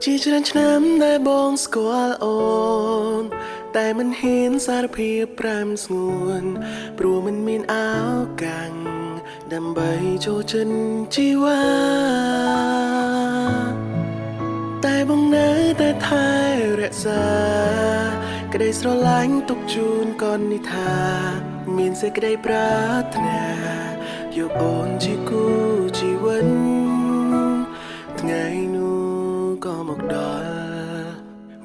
ជាច្រើនឆ្នាំដែលបងស្គាល់អូនតែមិនហ៊ានសារភាពប្រាំស្ងួនព្រោះមិនមានឱកាសដើម្បីចូលចិនជីវ៉ាតែបងនៅតែថែរក្សាក្តីស្រឡាញ់ទុកជូនកូននេះថាមានសេចក្តីប្រាថ្នាយកអូនជាគូជីវិតថ្ងៃនោះក៏មកដល់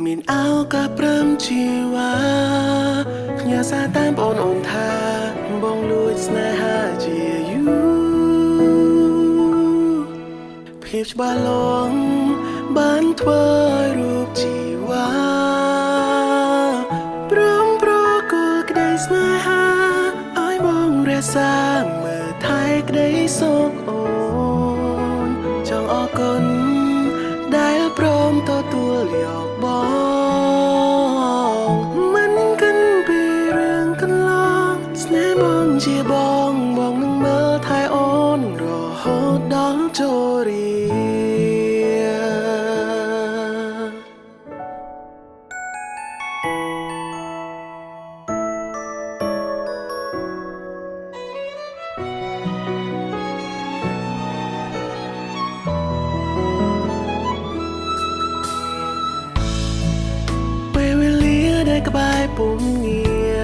មានឱកាសព្រមជីវ៉ាផ្ញើសារតាមបងអូនថាបងលួចស្នេហាជាយូរភាពច្បាស់លាស់បានធ្វើឲ្យរូបជីវ៉ាព្រមប្រគល់ក្តីស្នេហាឲ្យបងរក្សាមើលថែក្តីសុខអូនចង់អរគុណដែលព្រមទទួលយកបងមិនគិនពីរឿងកន្លងស្នេហ៍បងជាបងនឹងមើលថែអូនរហូតដល់ចូលរៀក្បែរពុំងារ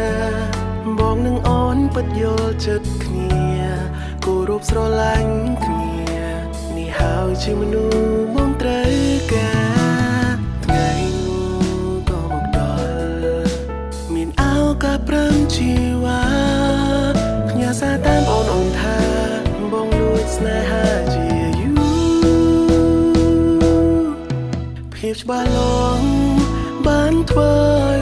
បងនឹងអូនពិតយល់ចិត្តគ្នាគោរពស្រឡាញ់គ្នានេះហើយជាមនុស្សបងត្រូវការថ្ងៃនោះក៏មកដល់មានឱកាសព្រមជីវ៉ាផ្ញើសារតាមបងអូនថាបងលួចស្នេហាជាយូរភាពច្បាស់លាស់បានធ្វើ